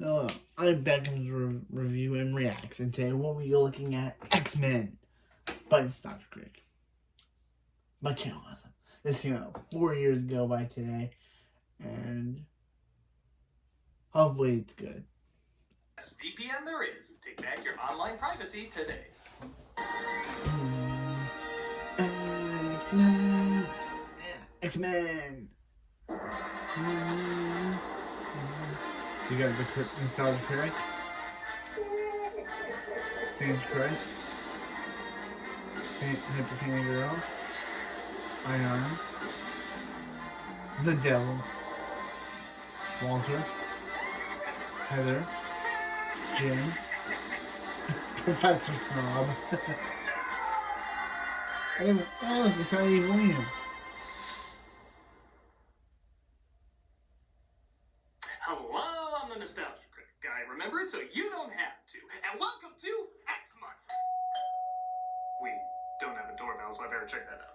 Hello, I'm Beckham's Review and Reacts, and today we'll be looking at X-Men by the Star Critic. My channel awesome. This came out 4 years ago by today, and hopefully it's good. Best VPN there is. Take back your online privacy today. X-Men! X-Men! You got the Nostalgia Critic, Sans Christ, Hypothetical Girl, Ion, the Devil, Walter, Heather, Jim, Professor Snob. Hey, look, it's not even William. Hello, I'm the Nostalgia Critic guy. Remember it so you don't have to. And welcome to X Month. We don't have a doorbell, so I better check that out.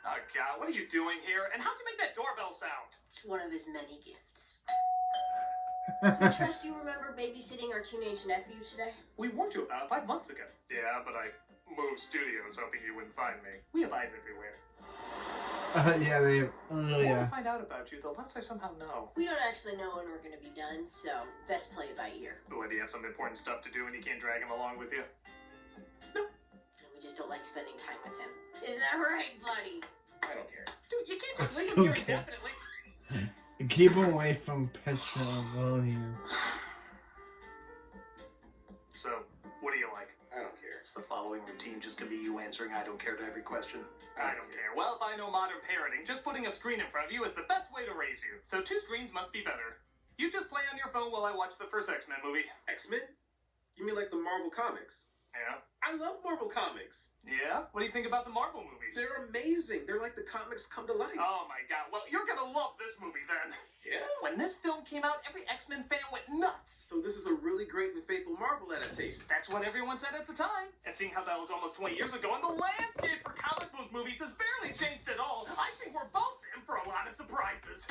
Oh God, what are you doing here? And how'd you make that doorbell sound? It's one of his many gifts. Do you trust you remember babysitting our teenage nephew today? We warned you about it 5 months ago. Yeah, but I moved studios hoping you wouldn't find me. We have eyes everywhere. Yeah, they. Oh, The more yeah. I find out about you, the less I somehow know. We don't actually know when we're going to be done, so best play it by ear. But do you have some important stuff to do and you can't drag him along with you? And we just don't like spending time with him. Is that right, buddy? I don't care. Dude, you can't just leave him here Okay. indefinitely. Keep him away from Petrolonium. So, what do you like? I don't care. Is the following routine just gonna be you answering I don't care to every question? I don't care. Well, if I know modern parenting, just putting a screen in front of you is the best way to raise you. So 2 screens must be better. You just play on your phone while I watch the first X-Men movie. X-Men? You mean like the Marvel comics? Yeah? I love Marvel comics. Yeah? What do you think about the Marvel movies? They're amazing. They're like the comics come to life. Oh my God. Well, you're gonna love this movie then. Yeah? When this film came out, every X-Men fan went nuts. So this is a really great and faithful Marvel adaptation. That's what everyone said at the time. And seeing how that was almost 20 years ago, and the landscape for comic book movies has barely changed at all, I think we're both in for a lot of surprises.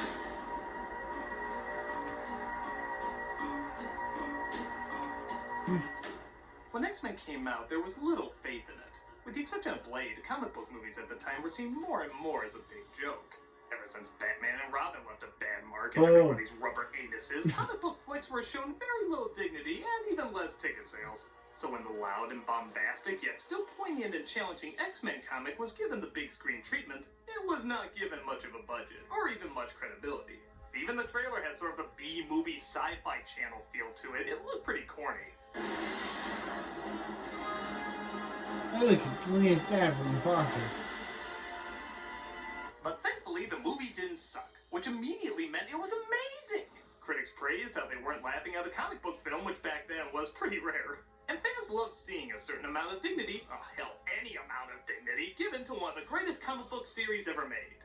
When X-Men came out, there was little faith in it. With the exception of Blade, comic book movies at the time were seen more and more as a big joke. Ever since Batman and Robin left a bad mark in everybody's rubber anuses, comic book flicks were shown very little dignity and even less ticket sales. So when the loud and bombastic, yet still poignant and challenging X-Men comic was given the big screen treatment, it was not given much of a budget, or even much credibility. Even the trailer had sort of a B-movie sci-fi channel feel to it. It looked pretty corny. Hey, look at that from the Fossils. But thankfully, the movie didn't suck, which immediately meant it was amazing! Critics praised how they weren't laughing at a comic book film, which back then was pretty rare. And fans loved seeing a certain amount of dignity, oh hell, any amount of dignity, given to one of the greatest comic book series ever made.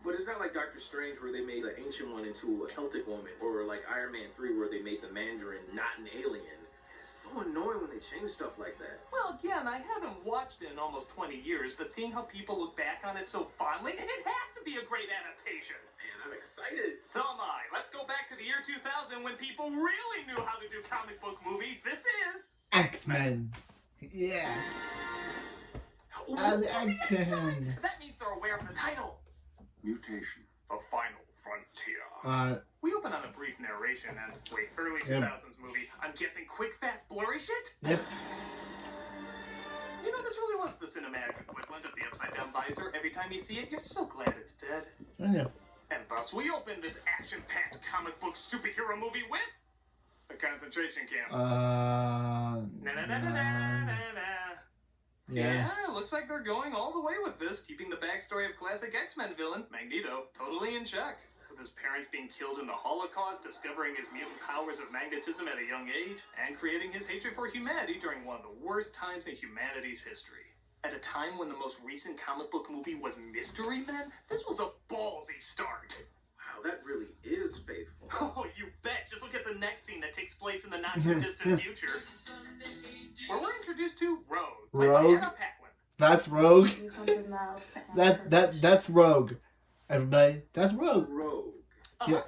But it's not like Doctor Strange where they made the Ancient One into a Celtic woman, or like Iron Man 3 where they made the Mandarin not an alien. It's so annoying when they change stuff like that. Well, again, I haven't watched it in almost 20 years, but seeing how people look back on it so fondly, it has to be a great adaptation. Man, I'm excited. So am I. Let's go back to the year 2000 when people really knew how to do comic book movies. This is... X-Men. Yeah. X-Men. That means they're aware of the title. Mutation. The Final Frontier. We open on a brief narration and, wait, early 2000s movie. I'm guessing quick, fast, blurry shit? Yep. You know, this really was the cinematic equivalent of the upside-down visor. Every time you see it, you're so glad it's dead. Yeah. And thus, we open this action-packed comic book superhero movie with... a concentration camp. Yeah, looks like they're going all the way with this, keeping the backstory of classic X-Men villain, Magneto, totally in check. With his parents being killed in the Holocaust, discovering his mutant powers of magnetism at a young age, and creating his hatred for humanity during one of the worst times in humanity's history. At a time when the most recent comic book movie was Mystery Men, this was a ballsy start. Wow, that really is faithful. Oh, you bet. Just look at the next scene that takes place in the not-too-distant future. Where we're introduced to Rogue. Played by Rogue? Anna Paquin. That's Rogue. 200 miles per hour. That's Rogue. Everybody, that's Rogue. Rogue. Yeah.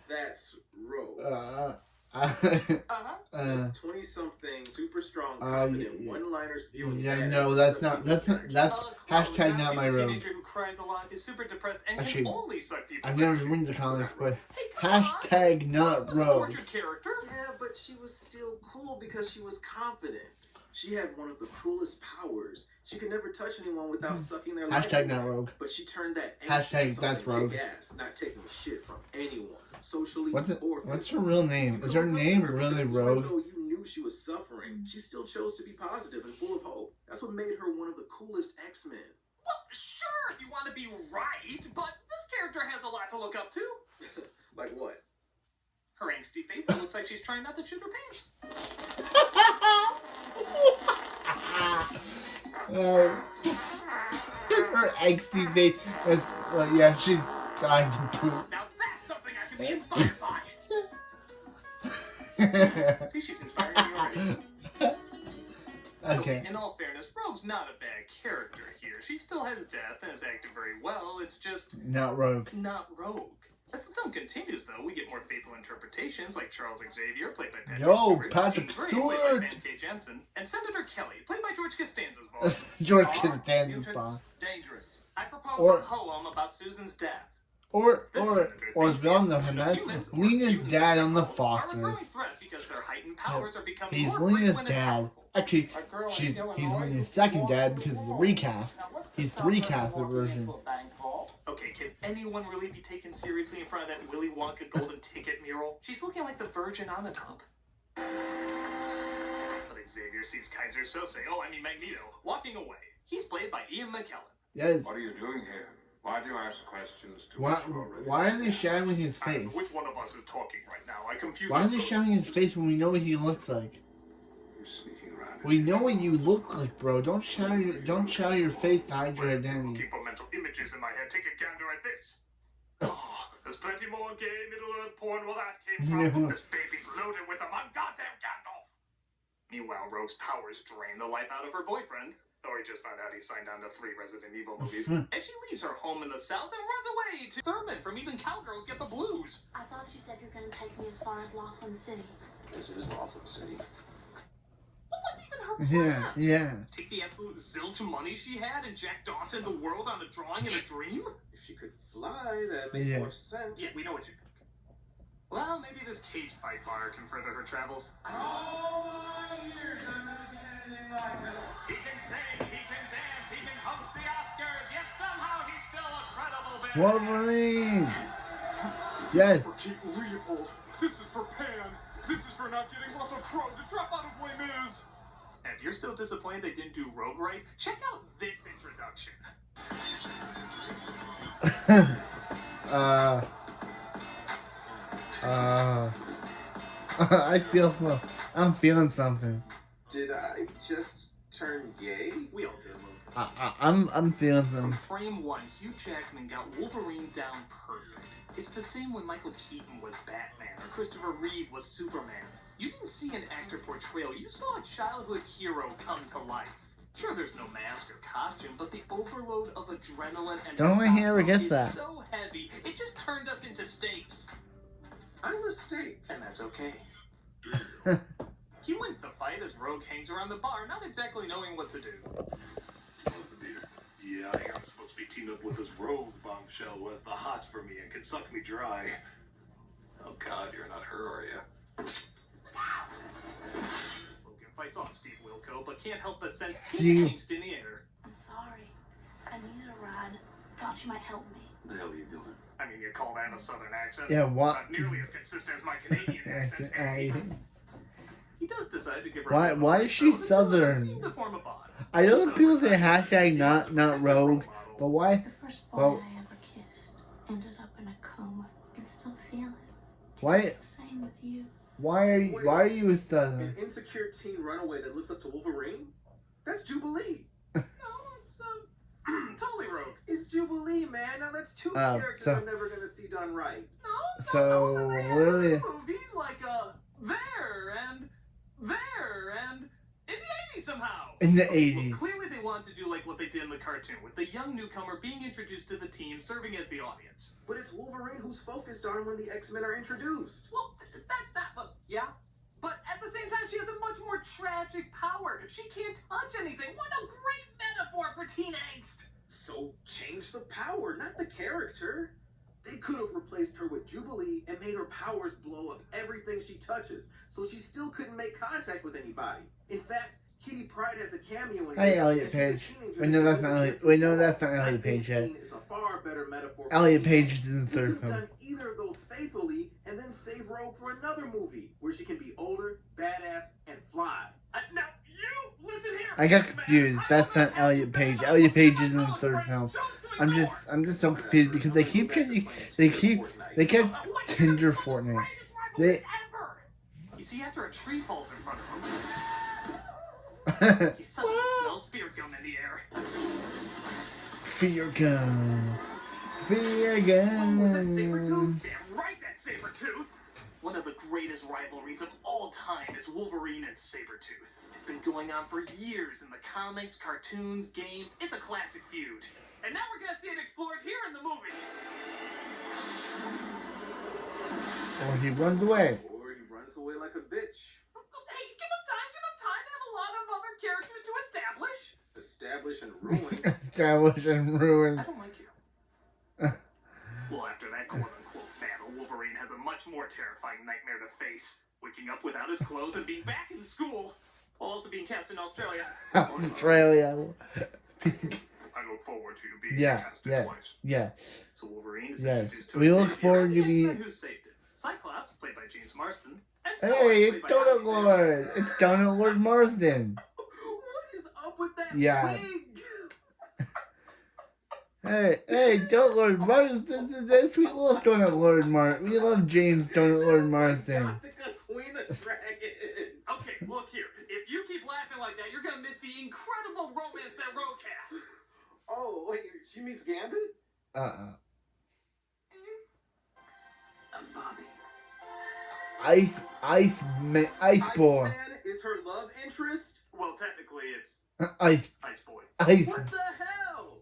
That's Rogue. Uh-huh. 20-something, super strong, confident, one-liner spewing. Yeah, badass no, and that's suck not. people's That's not. attention. That's hashtag Close. not my She's a Rogue. teenager who cries a lot, is super depressed, and Actually, can only suck people's I've never attention. read the comics, but Hey, come on. hashtag not Was a Rogue. tortured character. Yeah, but she was still cool because she was confident. She had one of the coolest powers. She could never touch anyone without sucking their life Hashtag away. not Rogue. But she turned that Hashtag into that's something Rogue. kick-ass, not taking shit from anyone, socially What's it? or What's physically. her real name? Is her name really Because Rogue? Even though you knew she was suffering, she still chose to be positive and full of hope. That's what made her one of the coolest X-Men. Well, sure, if you want to be right, but this character has a lot to look up to. Like what? Her angsty face that looks like she's trying not to shoot her pants. Her angsty face. That's, well, yeah, she's trying to poop. Now that's something I can be inspired by. See, she's inspiring me already. Okay. In all fairness, Rogue's not a bad character here. She still has death and has acted very well. It's just Not Rogue. not Rogue. As the film continues, though, we get more faithful interpretations like Charles Xavier, played by Patrick Yo, Stewart, Patrick Jean Grey, Stewart! played by Ben K. Jensen, and Senator Kelly, played by George Costanza's voice. George Are Costanza's mutants boss. dangerous? I propose Or- a poem about Susan's death. Or This as senator well thinks known the as evolution of humans, or Lena's humans dad in on the general, are a Fosters. growing threat because their heightened powers are becoming He's more Lena's frequent and dad. powerful. Actually, he's Lena's second dad because it's a recast. He's the recasted version. Okay, can anyone really be taken seriously in front of that Willy Wonka golden ticket mural? She's looking like the Virgin on a dump. But Xavier sees Kaiser Sose, Magneto, walking away. He's played by Ian McKellen. Yes. What are you doing here? Why do you ask questions to Why, which you already why are they showing his I don't know face? which one of us is talking right now? I confuse Why us are they both. showing his face when we know what he looks like? You're sneaking around. We know what you look like, bro. Don't show your face to hide your identity. Looking for mental images in my head. Take a gander at this. Oh, there's plenty more gay Middle-earth porn where that came from. No. This baby's loaded with them. I'm goddamn Gandalf. Meanwhile, Rogue's powers drain the life out of her boyfriend. Or he just found out he signed on to 3 Resident Evil movies. And she leaves her home in the south and runs away to Thurman from Even Cowgirls Get the Blues. I thought you said you were gonna take me as far as Laughlin City. This is Laughlin City. What was even her plan? Yeah. Take the absolute zilch money she had and Jack Dawson the world on a drawing in a dream? If she could fly, that makes Yeah. more sense. Yeah, we know what you think. Well, maybe this cage fight bar can further her travels. He can sing, he can dance, he can host the Oscars, yet somehow he's still a credible badass. Wolverine. Yes. For Keaton Leopold. This is for Pan. This is for not getting Russell Crowe to drop out of Les Mis. And if you're still disappointed they didn't do Rogue right, check out this introduction. I feel so. I'm feeling something. Did I just turn gay? We all did. I'm feeling From something. frame 1, Hugh Jackman got Wolverine down perfect. It's the same when Michael Keaton was Batman or Christopher Reeve was Superman. You didn't see an actor portrayal, you saw a childhood hero come to life. Sure, there's no mask or costume, but the overload of adrenaline and Don't think he ever testosterone gets is that. so heavy, it just turned us into steaks. I'm a steak. And that's okay. He wins the fight as Rogue hangs around the bar, not exactly knowing what to do. Yeah, I am supposed to be teamed up with this rogue bombshell who has the hots for me and can suck me dry. Oh god, you're not her, are you? Logan fights off Steve Wilco, but can't help but sense Steve. teen angst in the air. I'm sorry. I needed a ride. Thought you might help me. What the hell are you doing? I mean, you call that a southern accent? Yeah, what? It's not nearly as consistent as my Canadian accent. He does decide to give her Why- a why is she so the two of them Southern? seem to form a bond. I know that people say hashtag not rogue, but why? The first boy Well- I ever kissed ended up in a coma. I can still feel it. Why? It's the same with you. Why are you An Southern? insecure teen runaway that looks up to Wolverine? That's Jubilee. No, it's totally Rogue. It's Jubilee, man. Now that's 2 Oh, characters so- I'm never gonna see done right. So they had really, movies like There and in the me somehow. In the Look, 80s. clearly they want to do like what they did in the cartoon, with the young newcomer being introduced to the team, serving as the audience. But it's Wolverine who's focused on when the X-Men are introduced. Well, that's that, but yeah. But at the same time, she has a much more tragic power. She can't touch anything. What a great metaphor for teen angst. So change the power, not the character. They could have replaced her with Jubilee and made her powers blow up everything she touches, so she still couldn't make contact with anybody. In fact, Kitty Pryde has a cameo in Hey, this, Elliot and she's a Page. teenager We know that that's not doesn't Elliot. get We know the that's not ball. Elliot That being Page yet. seen is a far better metaphor for Elliot teen Page angst. is in the You third could have film. done either of those faithfully and then save Rogue for another movie where she can be older, badass, and fly. Now, you listen here. I got confused. That's not Elliot Page. Elliot Page is in the third film. I'm just so confused because they kept Tinder Fortnite. You see, after a tree falls in front of him, he suddenly smells fear gum in the air. Fear gun. Fear Oh, was that gun. Sabretooth? Damn right, that's Sabretooth! One of the greatest rivalries of all time is Wolverine and Sabretooth. It's been going on for years in the comics, cartoons, games. It's a classic feud. And now we're gonna see it explored here in the movie. Or he runs away. Or he runs away like a bitch. Hey, give him time, give him time. They have a lot of other characters to establish. Establish and ruin. Establish and ruin. I don't like you. Well, after that quote-unquote battle, Wolverine has a much more terrifying nightmare to face. Waking up without his clothes and being back in school. While also being cast in Australia. Australia. I look forward to you being Yeah, casted yeah, twice. yeah. So Wolverine is Yes. introduced to We us look in forward the to being- X-Men who saved it. Cyclops, played by James Marsden. And Star Hey, Lord, it's played by Donut Halle Lord. It's Donut Lord Marsden. What is up with that Yeah. wig? Hey, Donut Lord Marsden. This we love Donut Lord Marsden. We love James Donut Lord Marsden. Gothica Queen of Dragons. Okay, look here. If you keep laughing like that, you're gonna miss the incredible romance that Rogue has. Oh, wait, she meets Gambit? I'm Bobby. Ice Boy. Iceman is her love interest? Well, technically, it's Ice Boy. What the hell?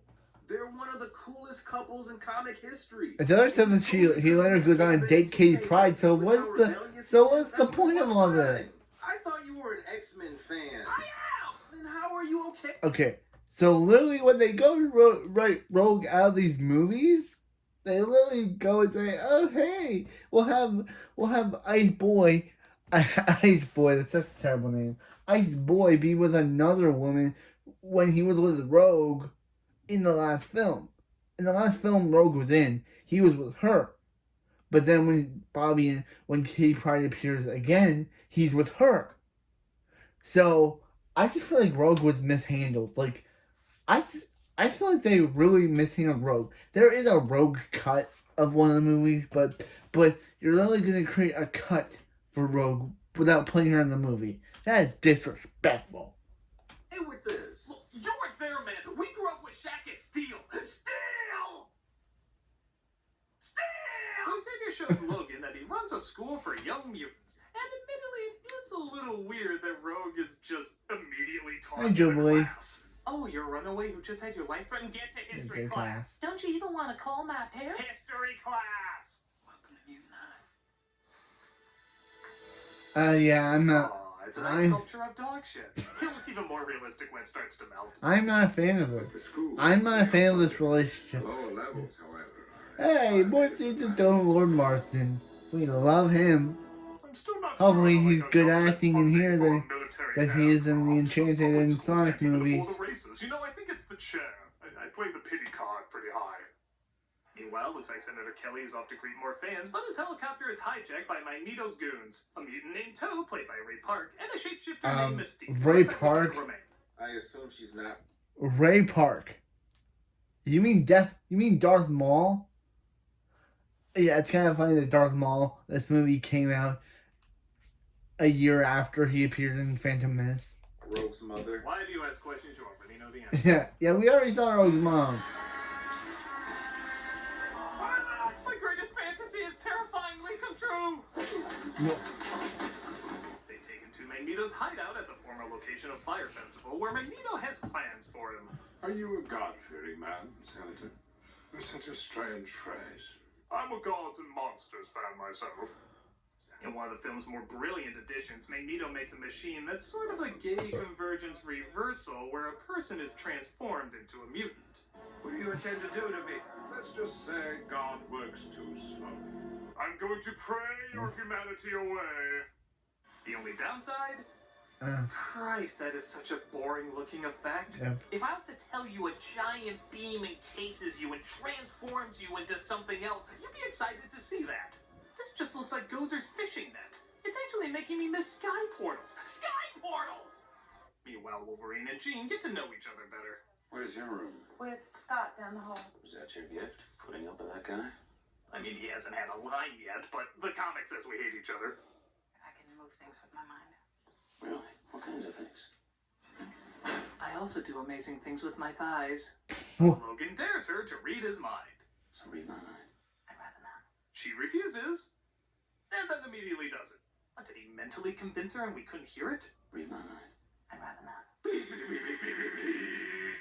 They're one of the coolest couples in comic history. The other says that he later goes on to date Kitty Pryde. So what's the point of all that? I thought you were an X-Men fan. I am! Then how are you okay? Okay, so literally when they go to write Rogue out of these movies, they literally go and say, "Oh hey, we'll have Ice Boy, Ice Boy." That's such a terrible name. Ice Boy be with another woman when he was with Rogue in the last film. In the last film Rogue was in, he was with her. But then when Kitty Pryde appears again, he's with her. So I just feel like Rogue was mishandled. Like I just feel like they really mishandled Rogue. There is a Rogue cut of one of the movies, but you're really gonna create a cut for Rogue without putting her in the movie. That is disrespectful. Hey, with this. Well, you weren't there, man. We grew up with Shaq as Steel. Steel! So Xavier shows Logan that he runs a school for young mutants. And admittedly, it's a little weird that Rogue is just immediately tossed Hi, out Jubilee. of class. Oh, you're a runaway who just had your life threatened? Get to history History class. Don't you even want to call my parents? History class. Welcome to Mutant High. Yeah, I'm not. Aw, it's a nice sculpture of dog shit. It looks even more realistic when it starts to melt. I'm not a fan of it. The school. I'm not a fan of this relationship. Lower levels, however. Hey, more scenes of Donald Lord Marsden. We love him. I'm still not Hopefully sure how he's I good know acting in funding here for a that military he is in the aircraft. Enchanted Public and school Sonic statue before movies. the races. You know, I think it's the chair. I played the pity card pretty high. Meanwhile, looks like Senator Kelly is off to greet more fans, but his helicopter is hijacked by Magneto's goons. A mutant named Toe, played by Ray Park, and a shapeshifter named Mystique. Ray played by Park? Rebecca Romijn. I assume she's not. Ray Park. You mean Darth Maul? Yeah, it's kind of funny that Darth Maul, this movie came out a year after he appeared in Phantom Menace. Rogue's mother. Why do you ask questions you already know the answer? Yeah, we already saw Rogue's mom. Ah, my greatest fantasy is terrifyingly come true! They take him to Magneto's hideout at the former location of Fire Festival, where Magneto has plans for him. Are you a God-fearing man, Senator? That's such a strange phrase. I'm a Gods and Monsters fan myself. In one of the film's more brilliant additions, Magneto makes a machine that's sort of a gay convergence reversal where a person is transformed into a mutant. What do you intend to do to me? Let's just say God works too slowly. I'm going to pray your humanity away. The only downside? Christ, that is such a boring looking effect. Yep. If I was to tell you a giant beam encases you and transforms you into something else, you'd be excited to see that. This just looks like Gozer's fishing net. It's actually making me miss sky portals. Sky portals! Meanwhile, Wolverine and Jean get to know each other better. Where's your room? With Scott down the hall. Was that your gift? Putting up with that guy? I mean, he hasn't had a line yet, but the comic says we hate each other. I can move things with my mind. Really? What kinds of things? I also do amazing things with my thighs. Logan dares her to read his mind. So read my mind. I'd rather not. She refuses, and then immediately does it. What, did he mentally convince her and we couldn't hear it? Read my mind. I'd rather not. Please, please, please, please, please, please.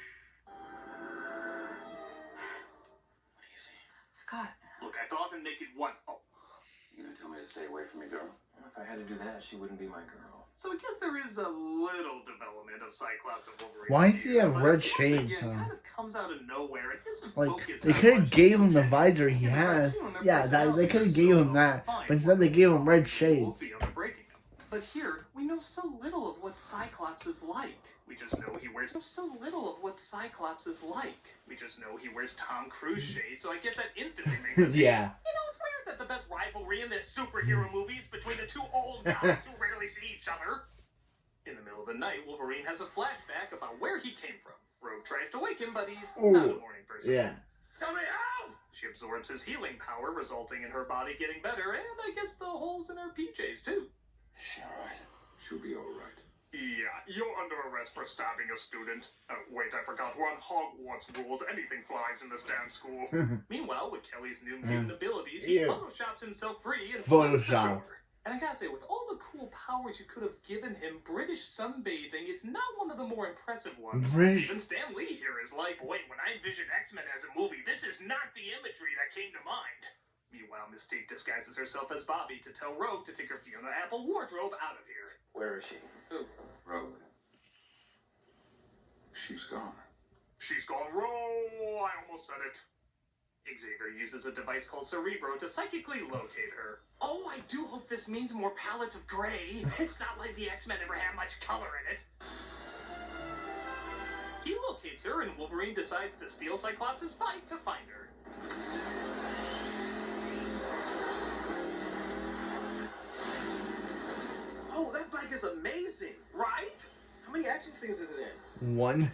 What do you see? Scott. Look, I thought of him naked once. Oh, You gonna tell me to stay away from your girl? If I had to do that, she wouldn't be my girl. so I guess there is a little development of Cyclops and Wolverine. Why does he have But red once shades again, on? kind of comes out of nowhere. It isn't Like, focused they that could have much. gave him the Okay. visor he In the has. cartoon, their Yeah, they could have personalities gave are him so that. fine. But instead they gave him red We'll shades. see under breaking him. But here, we know so little of what Cyclops is like. We just know he wears so little of what Cyclops is like. We just know he wears Tom Cruise shades, so I guess that instantly makes us Yeah. You know, it's weird that the best rivalry in this superhero movie is between the two old guys who rarely see each other. In the middle of the night, Wolverine has a flashback about where he came from. Rogue tries to wake him, but he's not a morning person. Yeah. Somebody help! She absorbs his healing power, resulting in her body getting better, and I guess the holes in her PJs too. She alright? She'll be alright. Yeah, you're under arrest for stabbing a student. Wait, I forgot, we're on Hogwarts rules. Anything flies in this damn school. Meanwhile, with Kelly's new mutant abilities, he Yeah. photoshops himself free and swims to Photoshop. shore. And I gotta say, with all the cool powers you could have given him, British sunbathing is not one of the more impressive ones. British. Even Stan Lee here is like, wait, when I envisioned X-Men as a movie, this is not the imagery that came to mind. Meanwhile, Mystique disguises herself as Bobby to tell Rogue to take her Fiona Apple wardrobe out of here. Where is she? Who? Rogue. She's gone. She's gone roll. I almost said it. Xavier uses a device called Cerebro to psychically locate her. Oh, I do hope this means more palettes of gray. It's not like the X-Men ever had much color in it. He locates her, and Wolverine decides to steal Cyclops' bike to find her. Oh, that bike is amazing! Right? How many action scenes is it in? One.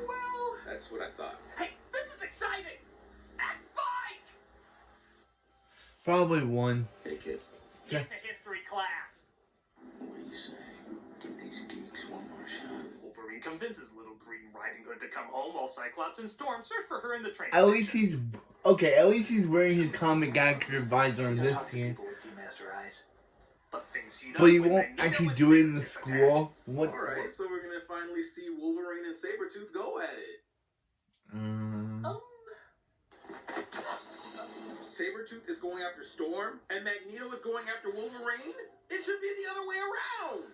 Well, That's what I thought. hey, this is exciting! X-Bike! Probably one. Hey, kid. Get to history class. What do you say? Give these geeks one more shot. Wolverine convinces Little Green Riding Hood to come home while Cyclops and Storm search for her in the train At least station. he's okay. At least he's wearing his comic actor visor in this scene. People with Viewmaster eyes. But things heat But up he when won't Magneto actually and do it in the Sabretooth attack. school. What? Alright, so we're gonna finally see Wolverine and Sabretooth go at it. Sabretooth is going after Storm, and Magneto is going after Wolverine? It should be the other way around!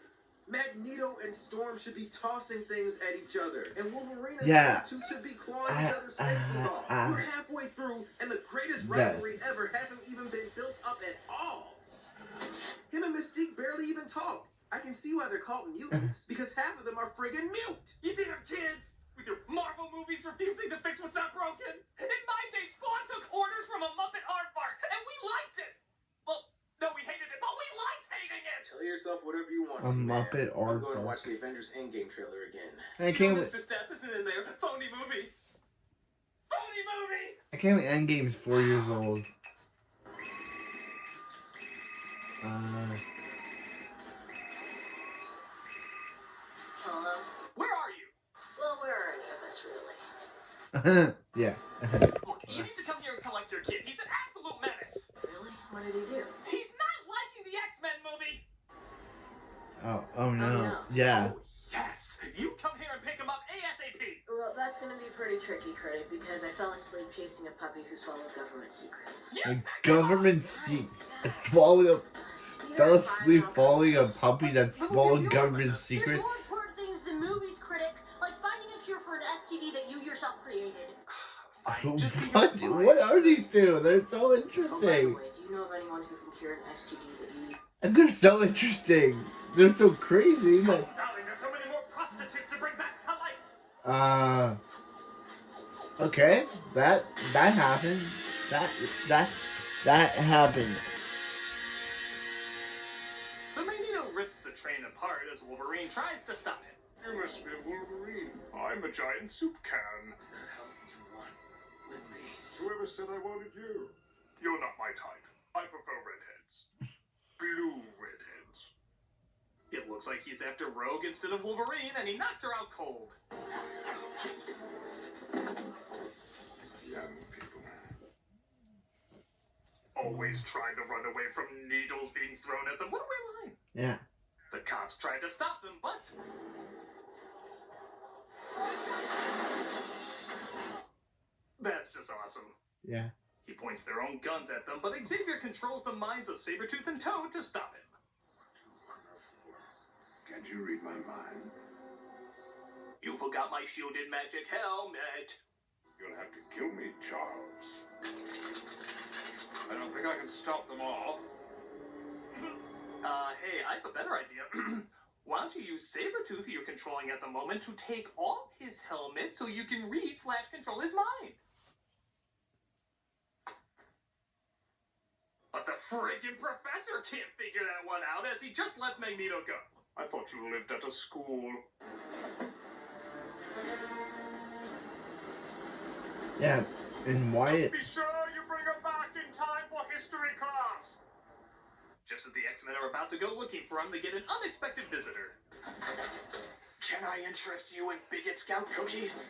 Magneto and Storm should be tossing things at each other, and Wolverine and Yeah. Sabretooth should be clawing each other's faces off. We're halfway through, and the greatest rivalry ever hasn't even been built up at all. Him and Mystique barely even talk. I can see why they're called mutants, because half of them are friggin' mute! You did it, kids! With your Marvel movies refusing to fix what's not broken! In my day, Spawn took orders from a Muppet aardvark, and we liked it! Well, no, we hated it, but we liked hating it! Tell yourself whatever you want A to, man. Muppet I'm going aardvark. to watch the Avengers Endgame trailer again. I You can't. know Mr. Steph isn't in there. Phony movie! Phony movie! I can't. Endgame's 4 years old. Hello? Where are you? Well, where are any of us, really? Yeah. Look, you need to come here and collect your kid. He's an absolute menace! Really? What did he do? He's not liking the X-Men movie! Oh. Oh no. no. Yeah. Oh, yes! You come here and pick him up ASAP! Well, that's gonna be pretty tricky, Critic, because I fell asleep chasing a puppy who swallowed government secrets. A government swallowing a fell asleep following a puppy that swallowed government There's secrets. more important things than movies, Critic, like finding a cure for an STD that you yourself created. Fine, just be your What? fine. What are these two? They're so Oh, by the interesting. way, do you know of anyone who can cure an STD that you... And they're so interesting. They're so crazy. Oh, But darling, there's so many more prostitutes to bring back to life! okay. That happened. That happened. So Magneto rips the train apart as Wolverine tries to stop him. You must be a Wolverine. I'm a giant soup can. What the hell did you want with me? Whoever said I wanted you? You're not my type. I prefer redheads. Blue redheads. It looks like he's after Rogue instead of Wolverine, and he knocks her out cold. Young people. Always trying to run away from needles being thrown at them. What a weird line. Yeah. The cops tried to stop them, but... That's just awesome. Yeah. He points their own guns at them, but Xavier controls the minds of Sabretooth and Toad to stop him. Wonderful. Can't you read my mind? You forgot my shielded magic helmet. You'll have to kill me, Charles. I don't think I can stop them all. Hey, I have a better idea. Why don't you use Sabretooth, who you're controlling at the moment, to take off his helmet so you can read/control his mind? But the friggin' professor can't figure that one out as he just lets Magneto go. I thought you lived at a school. Yeah. And Wyatt. Be sure you bring her back in time for history class. Just as the X-Men are about to go looking for him, they get an unexpected visitor. Can I interest you in Bigot Scout cookies?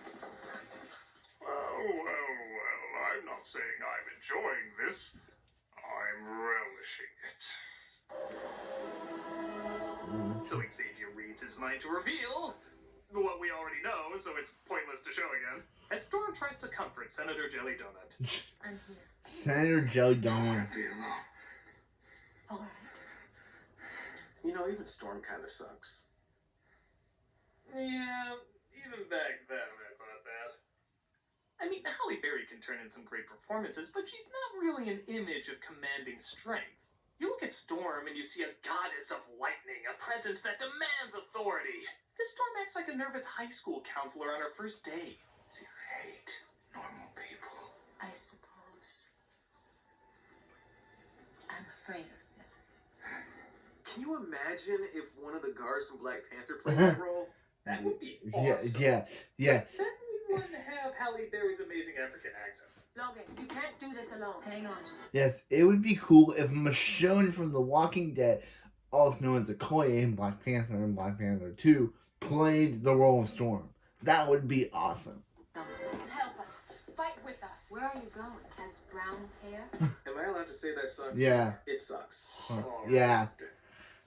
Well, I'm not saying I'm enjoying this. I'm relishing it. So Xavier reads his mind to reveal what we already know, so it's pointless to show again. As Storm tries to comfort Senator Jelly Donut. I'm here. Senator Jelly Donut. All right. You know, even Storm kind of sucks. Yeah, even back then I thought that. I mean, Halle Berry can turn in some great performances, but she's not really an image of commanding strength. You look at Storm and you see a goddess of lightning, a presence that demands authority. This Storm acts like a nervous high school counselor on her first day. You hate normal people. I suppose. I'm afraid of them. Can you imagine if one of the guards from Black Panther played that role? That would be awesome. Yeah. Then we wouldn't have Halle Berry's amazing African accent. Logan, you can't do this alone. Hang on, just... Yes, it would be cool if Michonne from The Walking Dead, also known as Okoye in Black Panther and Black Panther 2, played the role of Storm. That would be awesome. Help us. Fight with us. Where are you going? Has brown hair? Am I allowed to say that sucks? Yeah. It sucks. Yeah.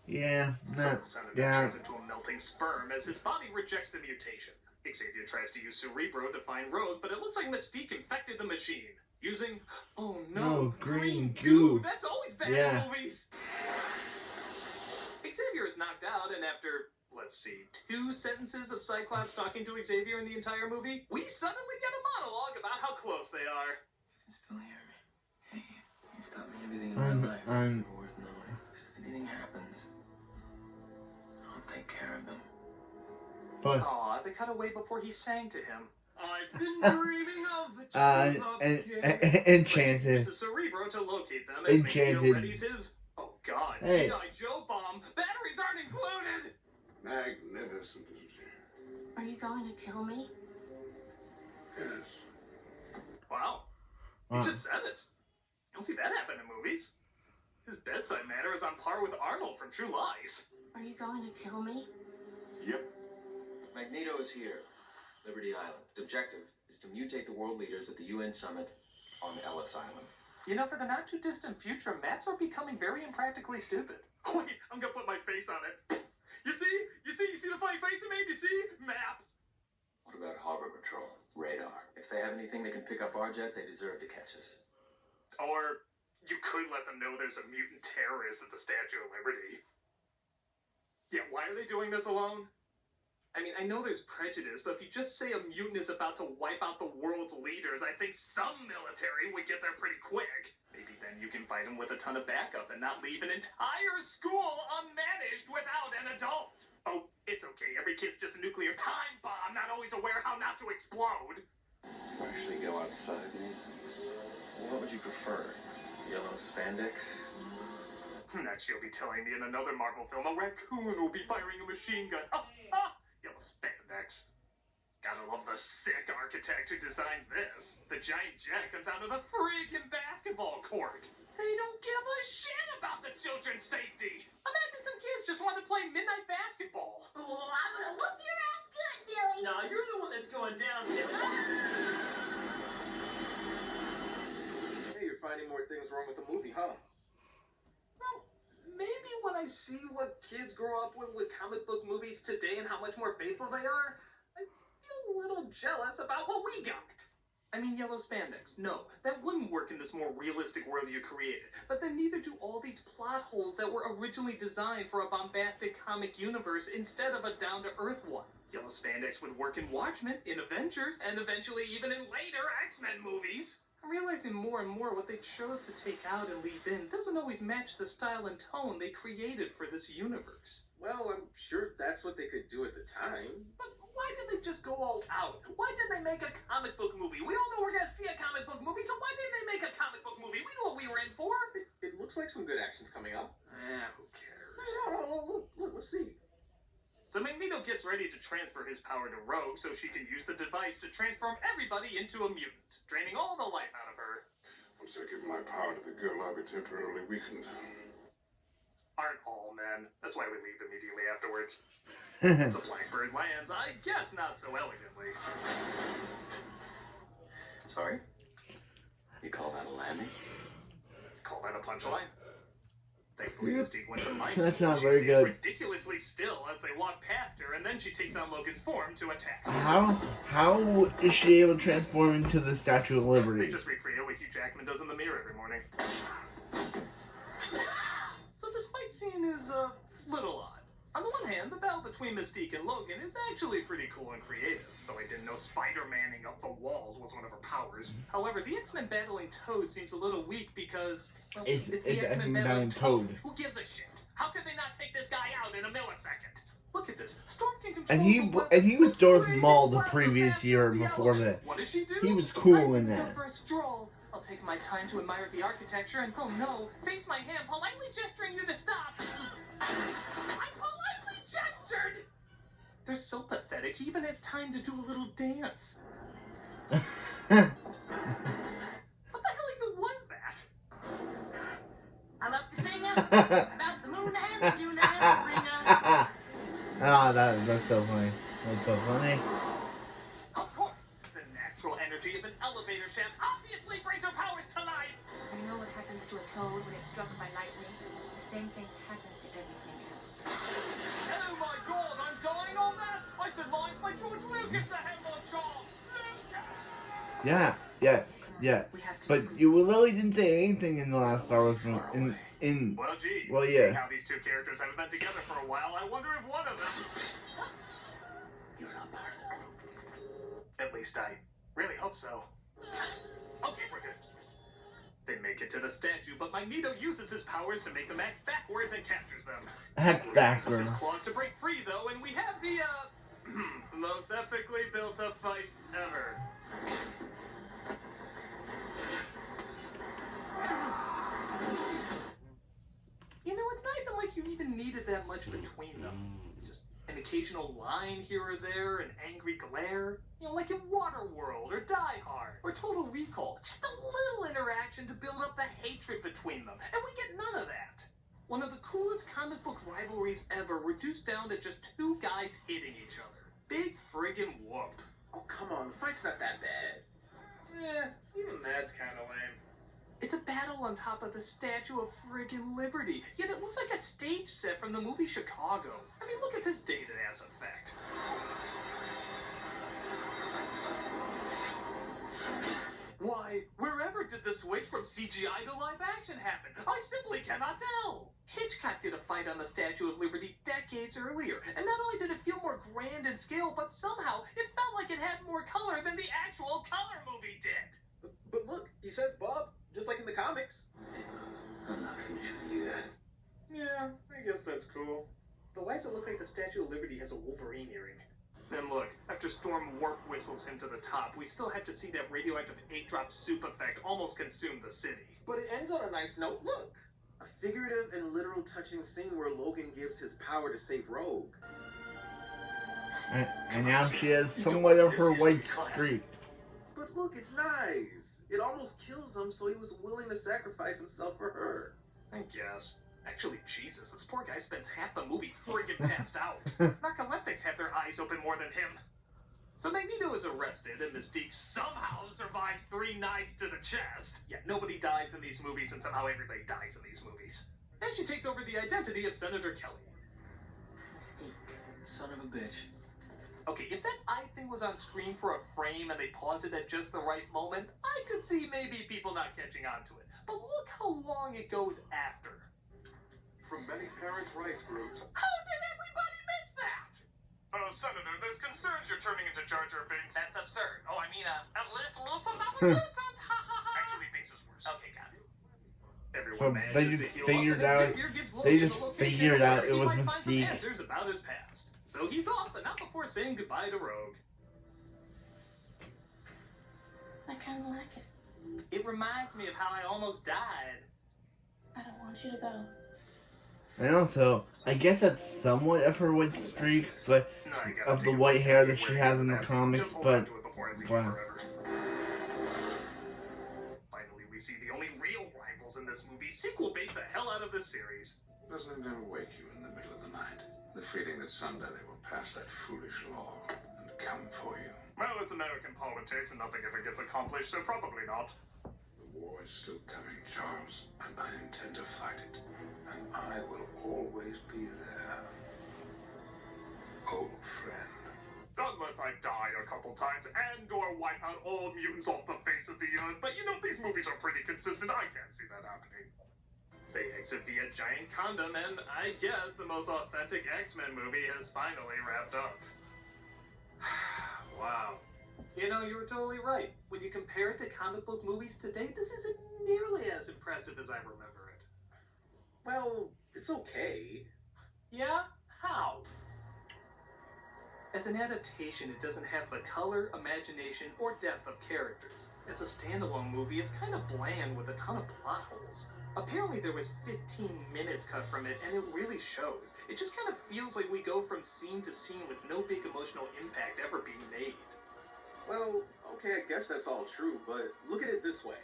Yeah. So That, the Senator yeah. turns into a melting sperm as his body rejects the mutation. Xavier tries to use Cerebro to find Rogue, but it looks like Mystique infected the machine. Using, oh no, green goo. That's always bad Yeah. in movies. Xavier is knocked out, and after, let's see, 2 sentences of Cyclops talking to Xavier in the entire movie, we suddenly get a monologue about how close they are. You can still hear me. Hey, you've taught me everything in my life. I'm- You're worth knowing. If anything happens, I'll take care of them. But Aw, they cut away before he sang to him. I've been dreaming of the truth of Enchanted. uses Cerebro to locate them as Magneto Enchanted. readies his... Oh god, Hey. G.I. Joe bomb! Batteries aren't included! Magnificent. Are you going to kill me? Yes. Wow, he just said it. You don't see that happen in movies. His bedside manner is on par with Arnold from True Lies. Are you going to kill me? Yep. Magneto is here, Liberty Island. His objective is to mutate the world leaders at the UN summit on Ellis Island. You know, for the not too distant future, maps are becoming very impractically stupid. Wait, I'm gonna put my face on it. You see the funny face I made? You see? Maps. What about Harbor Patrol? Radar. If they have anything that can pick up our jet, they deserve to catch us. Or you could let them know there's a mutant terrorist at the Statue of Liberty. Yeah, why are they doing this alone? I mean, I know there's prejudice, but if you just say a mutant is about to wipe out the world's leaders, I think some military would get there pretty quick. Maybe then you can fight him with a ton of backup and not leave an entire school unmanaged without an adult. Oh, it's okay. Every kid's just a nuclear time bomb, not always aware how not to explode. You actually go outside these things. What would you prefer? Yellow spandex? Next you'll be telling me in another Marvel film a raccoon will be firing a machine gun. Oh, ha! Yellow spandex. Gotta love the sick architect who designed this. The giant jet comes out of the freaking basketball court. They don't give a shit about the children's safety. Imagine some kids just want to play midnight basketball. Oh, I'm gonna whoop your ass good, Billy. Nah, you're the one that's going down, Billy. Hey, you're finding more things wrong with the movie, huh? Well, maybe when I see what kids grow up with comic book movies today and how much more faithful they are, I feel a little jealous about what we got. I mean, yellow spandex. No, that wouldn't work in this more realistic world you created. But then neither do all these plot holes that were originally designed for a bombastic comic universe instead of a down-to-earth one. Yellow spandex would work in Watchmen, in Avengers, and eventually even in later X-Men movies. I'm realizing more and more what they chose to take out and leave in doesn't always match the style and tone they created for this universe. Well, I'm sure that's what they could do at the time. But why did they just go all out? Why didn't they make a comic book movie? We all know we're gonna see a comic book movie, so why didn't they make a comic book movie? We knew what we were in for. It looks like some good action's coming up. Who cares? No, look, let's see. So Magneto gets ready to transfer his power to Rogue so she can use the device to transform everybody into a mutant, draining all the life out of her. Once I give my power to the girl, I'll be temporarily weakened. Aren't all men. That's why we leave immediately afterwards. The Blackbird lands, I guess not so elegantly. Sorry? You call that a landing? Call that a punchline? Thankfully, Mystique went to Mike's. That's not she very stays good. ridiculously still as they walk past her, and then she takes on Logan's form to attack. How is she able to transform into the Statue of They Liberty? just recreate what Hugh Jackman does in the mirror every morning. So this fight scene is a little odd. On the one hand, the battle between Mystique and Logan is actually pretty cool and creative, though I didn't know Spider-Manning up the walls was one of her powers. However, the X-Men battling Toad seems a little weak because, well, it's the X-Men battling Toad. Who gives a shit? How could they not take this guy out in a millisecond? Look at this. Storm can control And he was Darth Maul the previous year before that. What does she do? He was cool in that. For a stroll. I'll take my time to admire the architecture and, oh no, face my hand, politely gesturing you to stop. I politely gestured! They're so pathetic, he even has time to do a little dance. What the hell even was that? I'm up to sing about the moon and the June and the Ah, that's so funny. That's so funny. Of course, the natural energy of an elevator shaft obviously brings her powers to life. You know what happens to a toad when it's struck by lightning? The same thing happens to everything else. Oh my god, I'm dying on that! I said lines by George Lucas, the Hemlock Child! Yeah. But you literally didn't say anything in the last Star Wars movie. Well, gee, Well, seeing yeah. how these two characters haven't been together for a while, I wonder if one of them... You're not part of the group. At least I really hope so. Okay, we're good. They make it to the statue, but Magneto uses his powers to make them act backwards and captures them. Heck He backwards. uses his claws to break free, though, and we have the, most epically built-up fight ever. You know, it's not even like you even needed that much between them. Just an occasional line here or there, an angry glare. You know, like in Waterworld, or Die Hard, or Total Recall. Just a little interaction to build up the hatred between them, and we get none of that. One of the coolest comic book rivalries ever, reduced down to just two guys hitting each other. Big friggin' whoop. Oh, come on, the fight's not that bad. Even that's kinda lame. It's It's a battle on top of the Statue of friggin' Liberty, yet it looks like a stage set from the movie Chicago. I mean, look at this dated ass effect. Why, wherever did the switch from CGI to live action happen? I simply cannot tell. Hitchcock did a fight on the Statue of Liberty decades earlier, and not only did it feel more grand in scale, but somehow it felt like it had more color than the actual color movie did. But look, he says Bob, just like in the comics. I'm not finished with you yet. Yeah, I guess that's cool. But why does it look like the Statue of Liberty has a Wolverine earring? And look, after Storm warp whistles him to the top, we still have to see that radioactive 8-drop soup effect almost consume the city. But it ends on a nice note. Look, a figurative and literal touching scene where Logan gives his power to save Rogue. And now she has somewhat of her white streak. But look, it's nice. It almost kills him, so he was willing to sacrifice himself for her. I guess. Actually, Jesus, this poor guy spends half the movie friggin' passed out. Narcoleptics have their eyes open more than him. So Magneto is arrested, and Mystique somehow survives 3 knives to the chest. Yet nobody dies in these movies, and somehow everybody dies in these movies. And she takes over the identity of Senator Kelly. Mystique. Son of a bitch. Okay, if that eye thing was on screen for a frame and they paused it at just the right moment, I could see maybe people not catching on to it. But look how long it goes after. From many parents' rights groups. How did everybody miss that? Oh, Senator, there's concerns you're turning into Jar Jar Binks. That's absurd. Oh, I mean, at least Wilson's not the good. Actually, Binks is worse. Okay, got it. So Everyone they manages just to heal figured up, and out. Xavier gives They Logan just the location figured out where it he was might find some Mystique. answers about his past. So he's off, but not before saying goodbye to Rogue. I kind of like it. It reminds me of how I almost died. I don't want you to go. And also, I guess that's somewhat of her white streak, but No, I gotta of take the a white break. hair I that keep she wearing has it in the bathroom. comics, Just hold but on to it before I leave wow. forever. Finally, we see the only real rivals in this movie. Sequel bait the hell out of this series. Doesn't it never wake you in the middle of the night? The feeling that someday they will pass that foolish law and come for you. Well, it's American politics and nothing ever gets accomplished, so probably not. The war is still coming, Charles, and I intend to fight it. And I will always be there. Old friend. Unless I die a couple times and or wipe out all mutants off the face of the earth. But you know, these movies are pretty consistent. I can't see that happening. They exit via giant condom, and I guess the most authentic X-Men movie has finally wrapped up. Wow. You know, you were totally right. When you compare it to comic book movies today, this isn't nearly as impressive as I remember it. Well, it's okay. Yeah? How? As an adaptation, it doesn't have the color, imagination, or depth of characters. As a standalone movie, it's kind of bland with a ton of plot holes. Apparently there was 15 minutes cut from it, and it really shows. It just kind of feels like we go from scene to scene with no big emotional impact ever being made. Well, okay, I guess that's all true, but look at it this way.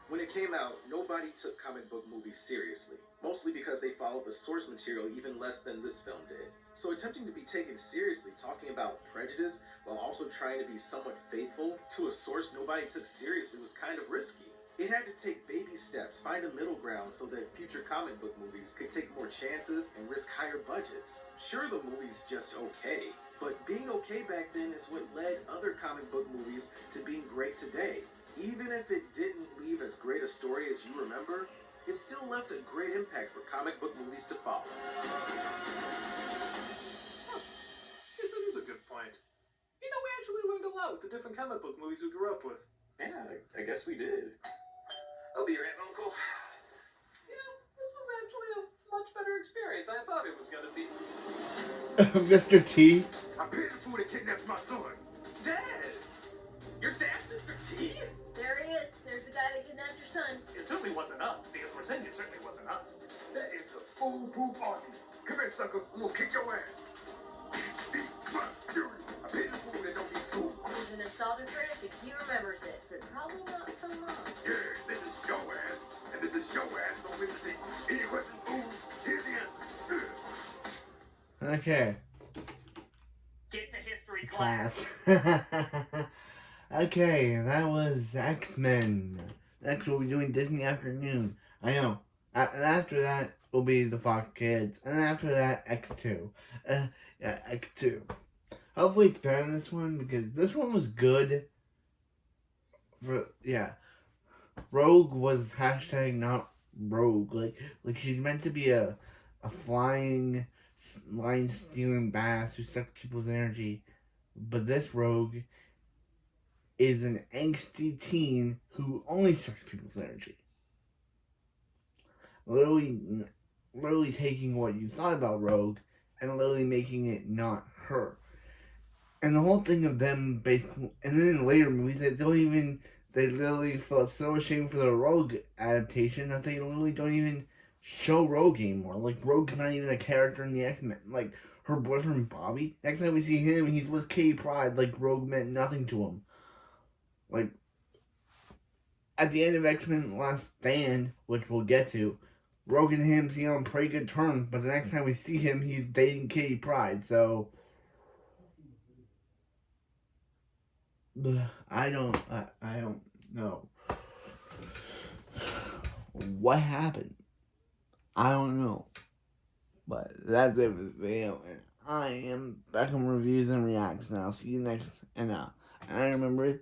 When it came out, nobody took comic book movies seriously, mostly because they followed the source material even less than this film did. So attempting to be taken seriously, talking about prejudice, while also trying to be somewhat faithful to a source nobody took seriously was kind of risky. It had to take baby steps, find a middle ground so that future comic book movies could take more chances and risk higher budgets. Sure, the movie's just okay, but being okay back then is what led other comic book movies to being great today. Even if it didn't leave as great a story as you remember, it still left a great impact for comic book movies to follow. Yes, that is a good point. You know, we actually learned a lot with the different comic book movies we grew up with. Yeah, I guess we did. I'll be your aunt, uncle. You know, this was actually a much better experience than I thought it was going to be. Mr. T. I paid the fool that kidnaps my son. Dad! Your dad, Mr. T? There he is. There's the guy that kidnapped your son. It certainly wasn't us, because we're saying it certainly wasn't us. That is a foolproof argument. Come here, sucker. I'm gonna kick your ass. Eat my cereal. I paid the fool that don't eat school. He's an assaulted critic if he remembers it, but probably not from mom. Yeah, this is your ass. And this is your ass on Mr. T. Any questions, fool? Here's the answer. Okay. Get to history class. Okay, that was X-Men. next we'll be doing Disney Afternoon. I know. And after that will be the Fox Kids. And after that, X2. Yeah, X2. Hopefully it's better than this one, because this one was good. Rogue was hashtag not rogue. Like she's meant to be a flying, line stealing bass who sucks people's energy. But this Rogue is an angsty teen who only sucks people's energy. Literally taking what you thought about Rogue and literally making it not her. And the whole thing of them basically, and then in later movies, they literally felt so ashamed for the Rogue adaptation that they literally don't even show Rogue anymore. Like, Rogue's not even a character in the X-Men. Like, her boyfriend Bobby, next time we see him, he's with Kitty Pryde, like Rogue meant nothing to him. Like, at the end of X-Men Last Stand, which we'll get to, Rogue and him seem on pretty good terms, but the next time we see him, he's dating Kitty Pryde, so I don't know what happened. I don't know. But that's it for the video. And I am back on reviews and reacts now. See you next. And remember,